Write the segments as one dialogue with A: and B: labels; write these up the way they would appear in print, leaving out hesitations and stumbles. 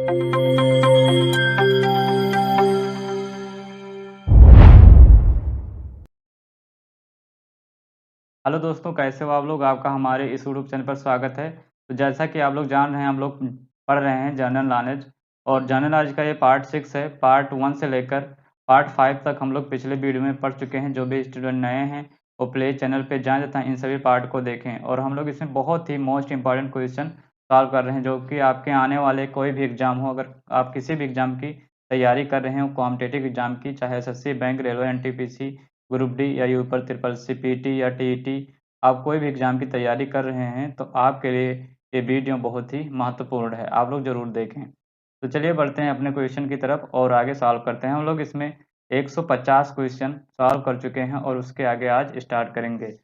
A: Hello दोस्तों, कैसे हो आप लोग? आपका हमारे इस यूट्यूब चैनल पर स्वागत है। तो जैसा कि आप लोग जान रहे हैं, हम लोग पढ़ रहे हैं जनरल नॉलेज, और जनरल नॉलेज का ये पार्ट 6 है। पार्ट 1 से लेकर पार्ट 5 तक हम लोग पिछले वीडियो में पढ़ चुके हैं। जो भी स्टूडेंट नए हैं वो प्ले चैनल पे जाएँ तथा इन सभी पार्ट को देखें। और हम लोग इसमें बहुत ही मोस्ट इंपॉर्टेंट क्वेश्चन सॉल्व कर रहे हैं, जो कि आपके आने वाले कोई भी एग्जाम हो, अगर आप किसी भी एग्जाम की तैयारी कर रहे हो, कॉम्पिटिटिव एग्जाम की, चाहे SSC, bank, railway, NTPC, group D या ऊपर ट्रिपल सी, पीटी या टीईटी, आप कोई भी एग्जाम की तैयारी कर रहे हैं तो आपके लिए ये वीडियो बहुत ही महत्वपूर्ण है। आप लोग जरूर देखें। तो चलिए बढ़ते हैं अपने क्वेश्चन की तरफ और आगे सॉल्व करते हैं। हम लोग इसमें 150 क्वेश्चन सॉल्व कर चुके हैं और उसके आगे आज स्टार्ट करेंगे।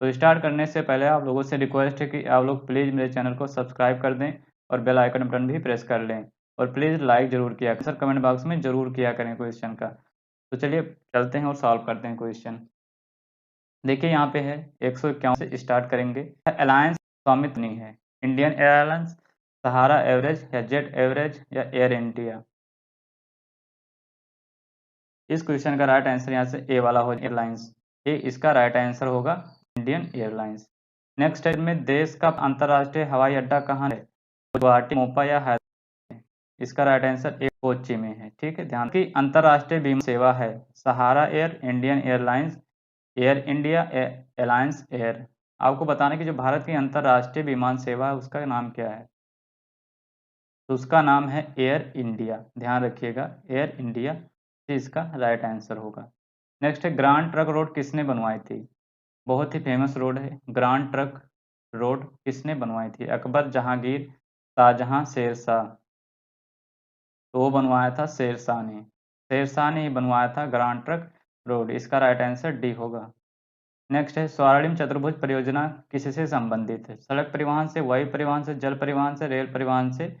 A: तो स्टार्ट करने से पहले आप लोगों से रिक्वेस्ट है कि आप लोग प्लीज़ मेरे चैनल को सब्सक्राइब कर दें और बेल आइकन बटन भी प्रेस कर लें, और प्लीज़ लाइक जरूर किया करें, सर कमेंट बॉक्स में जरूर किया करें क्वेश्चन का। तो चलिए चलते हैं और सॉल्व करते हैं क्वेश्चन। देखिए यहाँ पे है 151 से स्टार्ट करेंगे। अलायंस स्वामित्व नहीं है, इंडियन एयरलाइंस, सहारा एवरेज या जेट एवरेज या एयर इंडिया। इस क्वेश्चन का राइट आंसर यहाँ से ए वाला हो, एयरलाइंस। ए इसका राइट आंसर होगा, इंडियन एयरलाइंस। नेक्स्ट है में देश का अंतर्राष्ट्रीय हवाई अड्डा कहाँ है? गुवाहाटी, मोपा या हैदराबाद? इसका राइट आंसर ए कोच्चि में है। ठीक है, ध्यान की अंतर्राष्ट्रीय बीमा सेवा है Sahara Air, Indian Airlines, Air India, Alliance Air. आपको बताना कि जो भारत की अंतर्राष्ट्रीय विमान सेवा है उसका नाम क्या है, तो उसका नाम है एयर इंडिया। ध्यान रखिएगा, एयर इंडिया इसका राइट आंसर होगा। नेक्स्ट है ग्रांड ट्रक रोड किसने बनवाई थी? बहुत ही फेमस रोड है ग्रांड ट्रक रोड। किसने बनवाई थी? अकबर, जहांगीर, शाहजहां, शेरशाह। तो वो बनवाया था शेरशाह ने। शेरशाह ने ही बनवाया था ग्रांड ट्रक रोड। इसका राइट आंसर डी होगा। नेक्स्ट है स्वर्णिम चतुर्भुज परियोजना किससे संबंधित है? सड़क परिवहन से, वायु परिवहन से, जल परिवहन से, रेल परिवहन से?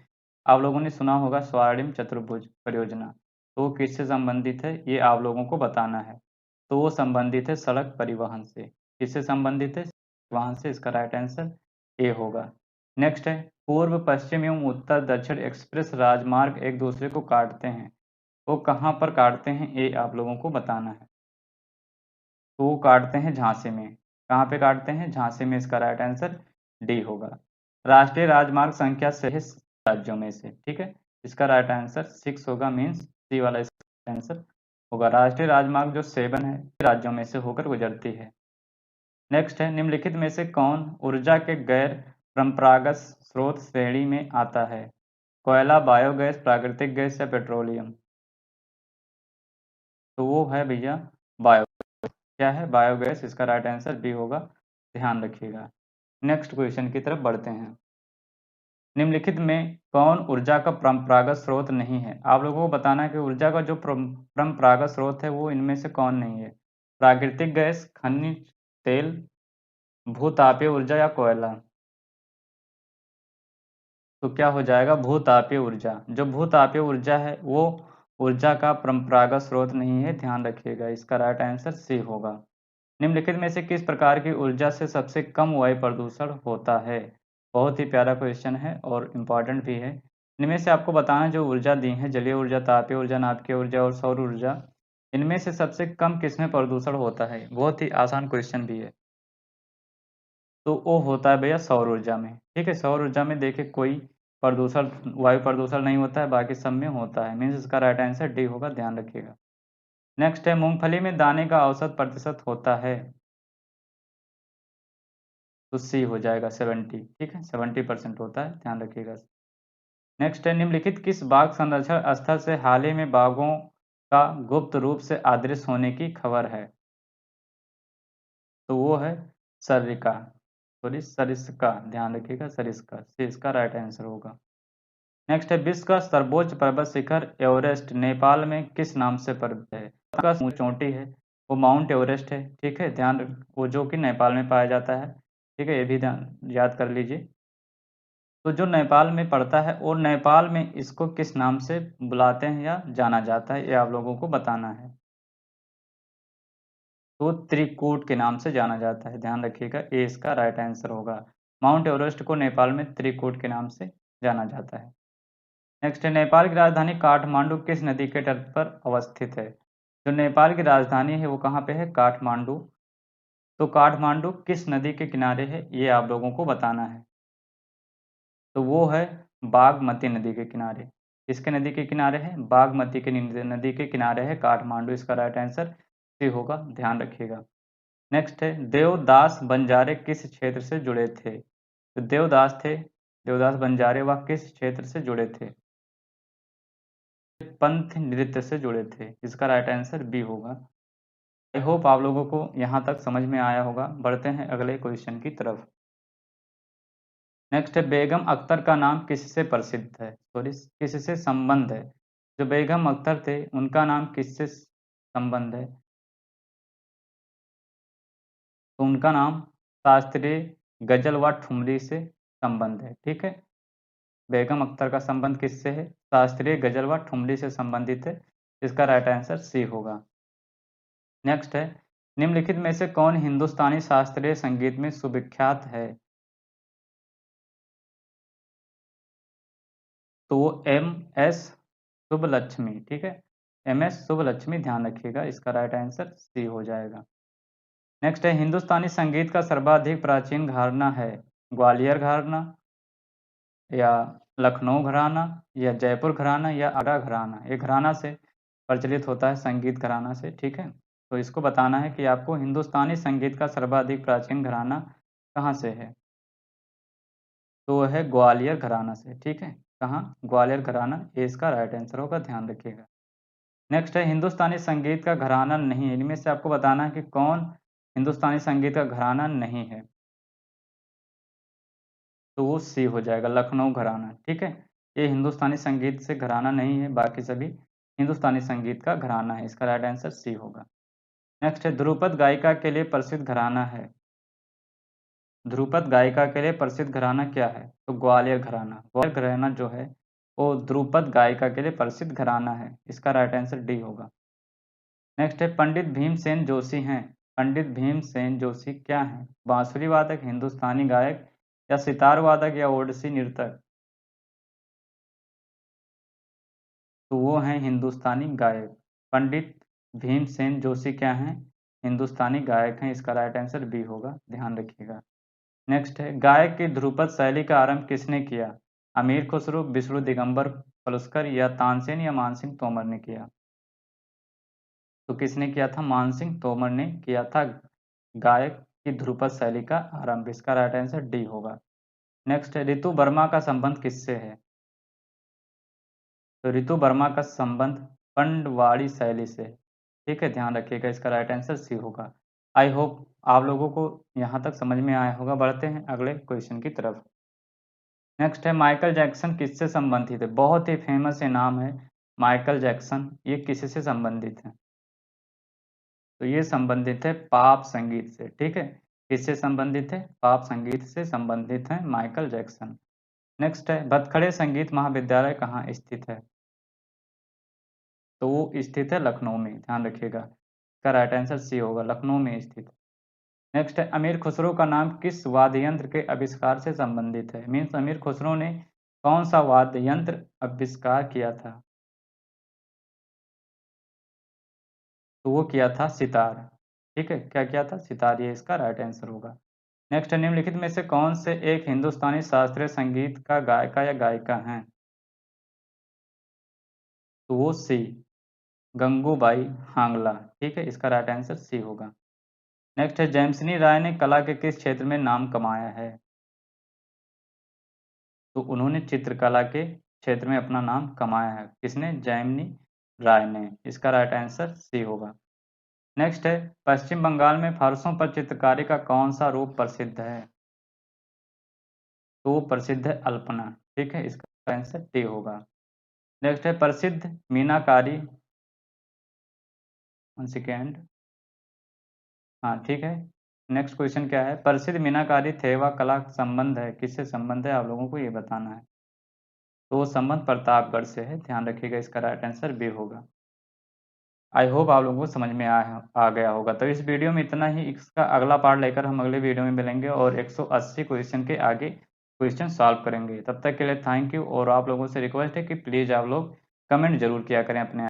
A: आप लोगों ने सुना होगा स्वर्णिम चतुर्भुज परियोजना। तो वो किससे संबंधित है ये आप लोगों को बताना है। तो वो संबंधित है सड़क परिवहन से। किससे संबंधित है? परिवहन से। इसका राइट आंसर ए होगा। नेक्स्ट है पूर्व पश्चिम एवं उत्तर दक्षिण एक्सप्रेस राजमार्ग एक दूसरे को काटते हैं, वो कहाँ पर काटते हैं ये आप लोगों को बताना है। तो वो काटते हैं झांसी में। कहाँ पे काटते हैं? झांसी में। इसका राइट आंसर डी होगा। राष्ट्रीय राजमार्ग संख्या 6 राज्यों में से। ठीक है, इसका राइट आंसर 6 होगा, मीन्स सी वाला इसका आंसर होगा। राष्ट्रीय राजमार्ग जो 7 है राज्यों में से होकर गुजरती है। नेक्स्ट है निम्नलिखित में से कौन ऊर्जा के गैर परंपरागत स्रोत श्रेणी में आता है? कोयला, बायोगैस, प्राकृतिक गैस या पेट्रोलियम? तो वो है भैया बायो। क्या है? बायोगैस। इसका राइट आंसर बी होगा। ध्यान रखिएगा। नेक्स्ट क्वेश्चन की तरफ बढ़ते हैं। निम्नलिखित में कौन ऊर्जा का परंपरागत स्रोत नहीं है? आप लोगों को बताना है कि ऊर्जा का जो परंपरागत स्रोत है वो इनमें से कौन नहीं है। प्राकृतिक गैस, खनिज तेल, भूतापीय ऊर्जा या कोयला? तो क्या हो जाएगा? भूतापीय ऊर्जा। जो भूतापीय ऊर्जा है वो ऊर्जा का परंपरागत स्रोत नहीं है। ध्यान रखिएगा, इसका राइट आंसर सी होगा। निम्नलिखित में से किस प्रकार की ऊर्जा से सबसे कम वायु प्रदूषण होता है? बहुत ही प्यारा क्वेश्चन है और इम्पॉर्टेंट भी है। इनमें से आपको बताना जो ऊर्जा दी है, जलीय ऊर्जा, तापीय ऊर्जा, नाभिकीय ऊर्जा और सौर ऊर्जा, इनमें से सबसे कम किसमें प्रदूषण होता है? बहुत ही आसान क्वेश्चन भी है। तो वो होता है भैया सौर ऊर्जा में। ठीक है, सौर ऊर्जा में देखिए कोई प्रदूषण, वायु प्रदूषण नहीं होता है, बाकी सब में होता है, मीन्स इसका राइट आंसर डी होगा। ध्यान रखिएगा। नेक्स्ट है मूंगफली में दाने का औसत प्रतिशत होता है? तो सी हो जाएगा 70। ठीक है, 70% होता है। ध्यान रखिएगा। नेक्स्ट है निम्नलिखित किस बाघ संरक्षण स्थल से हाल ही में बाघों का गुप्त रूप से अदृश्य होने की खबर है? तो वो है सरिका, सॉरी सरिस्का। ध्यान रखिएगा, सरिस्का से इसका राइट आंसर होगा। नेक्स्ट है विश्व का सर्वोच्च पर्वत शिखर एवरेस्ट नेपाल में किस नाम से पर्वत है? का चोटी है वो माउंट एवरेस्ट है। ठीक है, ध्यान वो जो कि नेपाल में पाया जाता है। ठीक है, ये भी ध्यान याद कर लीजिए। तो जो नेपाल में पड़ता है और नेपाल में इसको किस नाम से बुलाते हैं या जाना जाता है, ये आप लोगों को बताना है। तो त्रिकूट के नाम से जाना जाता है। ध्यान रखिएगा, ये इसका राइट आंसर होगा। माउंट एवरेस्ट को नेपाल में त्रिकूट के नाम से जाना जाता है। नेक्स्ट है नेपाल की राजधानी काठमांडू किस नदी के तट पर अवस्थित है। जो नेपाल की राजधानी है वो कहाँ पे है, काठमांडू। तो काठमांडू किस नदी के किनारे है, ये आप लोगों को बताना है। तो वो है बागमती नदी के किनारे। किसके नदी के किनारे है, बागमती के नदी के किनारे है काठमांडू। इसका राइट आंसर सी होगा, ध्यान रखिएगा। नेक्स्ट है देवदास बंजारे किस क्षेत्र से जुड़े थे। तो देवदास बंजारे वह किस क्षेत्र से जुड़े थे, पंथ नृत्य से जुड़े थे। इसका राइट आंसर बी होगा। आई होप आप लोगों को यहाँ तक समझ में आया होगा। बढ़ते हैं अगले क्वेश्चन की तरफ। नेक्स्ट है बेगम अख्तर का नाम किससे प्रसिद्ध है, सॉरी किससे संबंध है। जो बेगम अख्तर थे उनका नाम किससे संबंध है। तो उनका नाम शास्त्रीय गजल व ठुमरी से संबंध है। ठीक है, बेगम अख्तर का संबंध किससे है, शास्त्रीय गजल व ठुमरी से संबंधित है। इसका राइट आंसर सी होगा। नेक्स्ट है निम्नलिखित में से कौन हिंदुस्तानी शास्त्रीय संगीत में सुविख्यात है। तो वो एम एस शुभलक्ष्मी। ठीक है, एम एस शुभलक्ष्मी, ध्यान रखिएगा। इसका राइट आंसर सी हो जाएगा। नेक्स्ट है हिंदुस्तानी संगीत का सर्वाधिक प्राचीन घराना है, ग्वालियर घराना या लखनऊ घराना या जयपुर घराना या आगरा घराना। ये घराना से प्रचलित होता है, संगीत घराना से। ठीक है, तो इसको बताना है कि आपको हिंदुस्तानी संगीत का सर्वाधिक प्राचीन घराना कहाँ से है। तो वो है ग्वालियर घराना से। ठीक है, कहाँ, ग्वालियर घराना, ये इसका राइट आंसर होगा, ध्यान रखिएगा। नेक्स्ट है हिंदुस्तानी संगीत का घराना नहीं, इनमें से आपको बताना है कि कौन हिंदुस्तानी संगीत का घराना नहीं है। तो वो सी हो जाएगा, लखनऊ घराना। ठीक है, ये हिंदुस्तानी संगीत से घराना नहीं है, बाकी सभी हिंदुस्तानी संगीत का घराना है। इसका राइट आंसर सी होगा। नेक्स्ट है ध्रुपद गायिका के लिए प्रसिद्ध घराना है। ध्रुपद गायिका के लिए प्रसिद्ध घराना क्या है, तो ग्वालियर घराना। ग्वालियर घराना जो है वो ध्रुपद गायिका के लिए प्रसिद्ध घराना है। इसका राइट आंसर डी होगा। नेक्स्ट है पंडित भीमसेन जोशी हैं। पंडित भीमसेन जोशी क्या हैं, बांसुरी वादक, हिंदुस्तानी गायक या सितार वादक या ओडिसी नर्तक। तो वो हैं हिंदुस्तानी गायक। पंडित भीमसेन जोशी क्या हैं, हिंदुस्तानी गायक हैं। इसका राइट आंसर बी होगा, ध्यान रखिएगा। नेक्स्ट है गायक की ध्रुपद शैली का आरंभ किसने किया, अमीर खुसरो, विष्णु दिगंबर पलुस्कर या तानसेन या मानसिंह तोमर ने किया। तो किसने किया था, मानसिंह तोमर ने किया था गायक की ध्रुपद शैली का आरंभ। इसका राइट आंसर डी होगा। नेक्स्ट है ऋतु वर्मा का संबंध किससे है। तो ऋतु वर्मा का संबंध पंडवाड़ी शैली से। ठीक है, ध्यान रखिएगा। इसका राइट आंसर सी होगा। आई होप आप लोगों को यहाँ तक समझ में आया होगा। बढ़ते हैं अगले क्वेश्चन की तरफ। नेक्स्ट है माइकल जैक्सन किससे संबंधित है, बहुत ही फेमस ये नाम है माइकल जैक्सन। ये किससे संबंधित है, तो ये संबंधित है पॉप संगीत से। ठीक है, किससे संबंधित है, पॉप संगीत से संबंधित है माइकल जैक्सन। नेक्स्ट है भतखड़े संगीत महाविद्यालय कहाँ स्थित है। तो वो स्थित है लखनऊ में, ध्यान रखिएगा। इसका राइट आंसर सी होगा, लखनऊ में स्थित। नेक्स्ट है अमीर खुसरो का नाम किस वाद्य यंत्र के आविष्कार से संबंधित है, मीन्स अमीर खुसरो ने कौन सा वाद्य यंत्र आविष्कार किया था। तो वो किया था सितार। ठीक है, क्या किया था, सितार, ये इसका राइट आंसर होगा। नेक्स्ट है निम्नलिखित में से कौन से एक हिंदुस्तानी शास्त्रीय संगीत का गायिका या गायिका हैं। तो वो सी गंगूबाई हांगला। ठीक है, इसका राइट आंसर सी होगा। नेक्स्ट है जैमसिनी राय ने कला के किस क्षेत्र में नाम कमाया है। तो उन्होंने चित्रकला के क्षेत्र में अपना नाम कमाया है। किसने, जैमिनी राय ने। इसका राइट आंसर सी होगा। नेक्स्ट है पश्चिम बंगाल में फर्शों पर चित्रकारी का कौन सा रूप प्रसिद्ध है। तो प्रसिद्ध है अल्पना। ठीक है, इसका आंसर टी होगा। नेक्स्ट है प्रसिद्ध मीनाकारी, वन सेकेंड, हाँ ठीक है। नेक्स्ट क्वेश्चन क्या है, प्रसिद्ध मीनाकारी थेवा कला संबंध है, किससे संबंध है, आप लोगों को ये बताना है। तो वो संबंध प्रतापगढ़ से है, ध्यान रखिएगा। इसका राइट आंसर बी होगा। आई होप आप लोगों को समझ में आ गया होगा। तो इस वीडियो में इतना ही। इसका अगला पार्ट लेकर हम अगले वीडियो में मिलेंगे और 180 क्वेश्चन के आगे क्वेश्चन सॉल्व करेंगे। तब तक के लिए थैंक यू, और आप लोगों से रिक्वेस्ट है कि प्लीज़ आप लोग कमेंट जरूर किया करें अपने